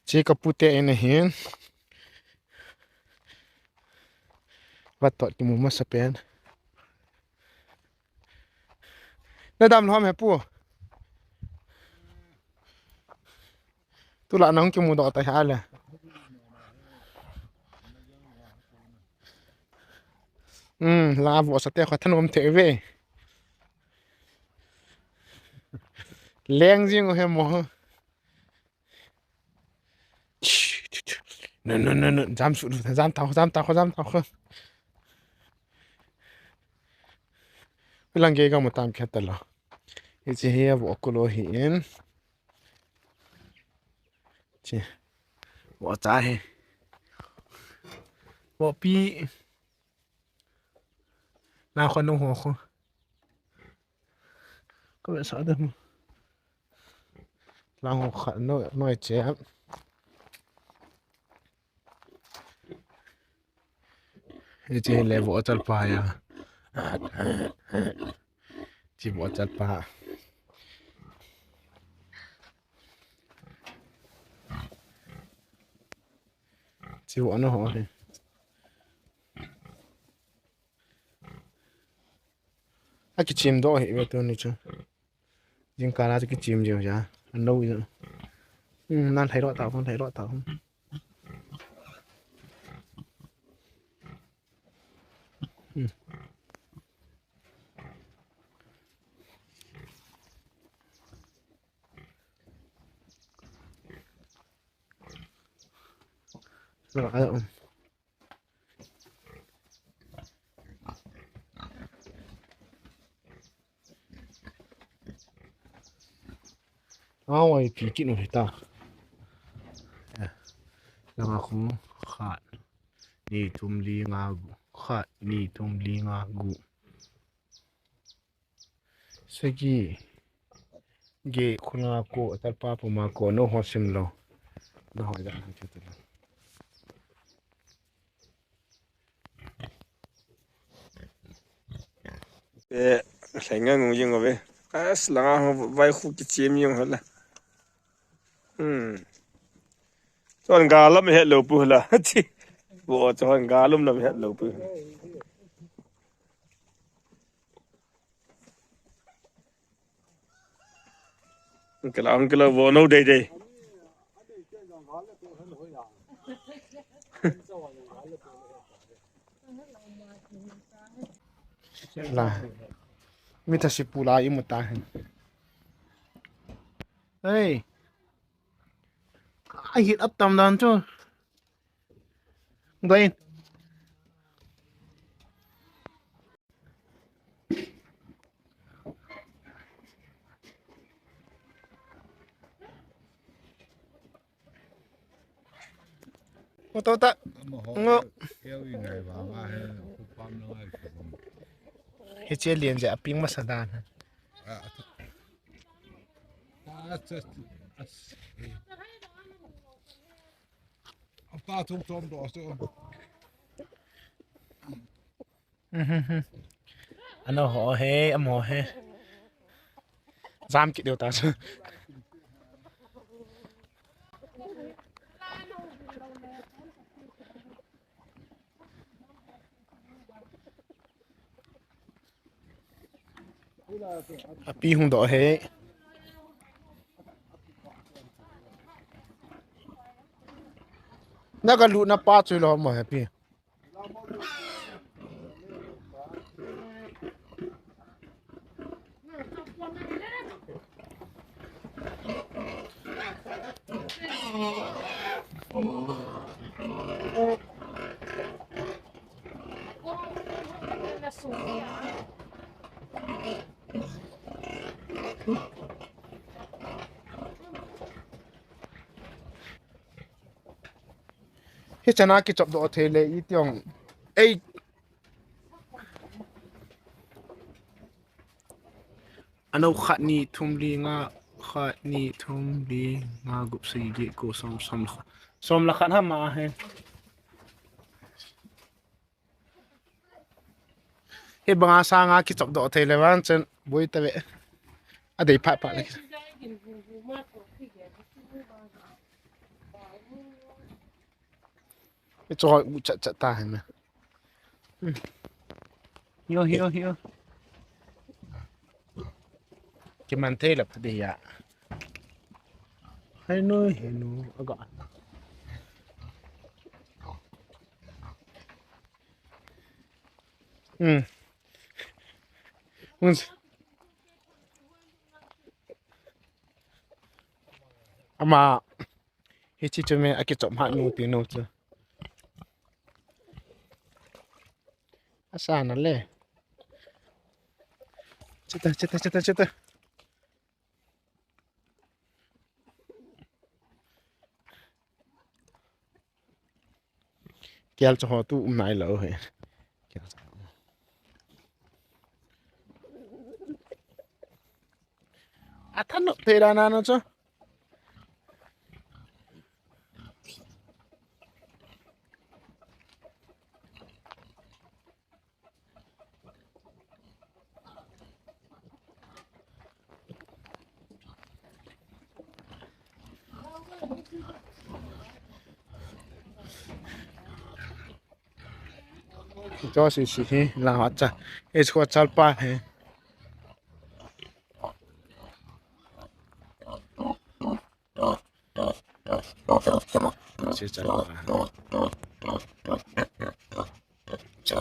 Chỉ có pute này hiền và tọt cái mồm sắp bén nó đâm lo mẹ pu tu lại nóng cái mồm đỏ tại hạ là là vợ sát khỏi thân ôm thế về leng riêng của mò nè dám sụt dám tao không cái lăng ghê cái một tam khét tao cái gì here vợ cô lo hiền chị vợ trái he vợ pi nào con nông hồ không có vẻ sợ được không làm hồ khẩn nói chém cái gì lẽ vợ chặt pa ya chỉ vợ chặt pa chỉ vợ nó họ cái chim đó hiện về tôi này chứ nhưng cả là cái chim nhiều chả ăn đâu vậy nan thấy rõ tao không rõ không ôi kỳ kỹ rồi ta là không khát ni thum li nga gu khát ni thum li nga gu segi ge khuna ko talpa puma ko no hosim lo na hỏi ra hàng chút rồi lại ngang ngùng dương rồi là vài khu cái chim dương hết là chọn gà lắm hết lâu bự là chị bộ chọn gà lắm hết lâu bự cái là bộ nấu đây đây là mi ta sipu la im ta hen hey ai hit up tam dan cho đây ô tô ta ngô cái chế liền dạ ping mà sẵn đàn ta tung tom đó chứ anh họ he âm họ he giam kỹ điều ta chứ pi hung đỏ he nó cái lũ nó pa chơi lo mà pi cái chana cái chọc độ thế lệ ít tiếng ấy anh đâu khát ni thum li nga khát ni thum li nga gup sĩ gì cô som là khát ham mà he cái băng sang nga cái chọc độ thế lệ van chân bôi ta vậy à để phát lại cái trò bụ chặt chặt ta này hiu hiu hiu cái màn thế là phải đi ạ hay nuôi gọi Mun ama hichi chome ake chom ha nu ti no chu asa na le chita kel cho ho tu nai lo he athan no te ra na no cho cho xì là hóa cha es ko chal pa he Chả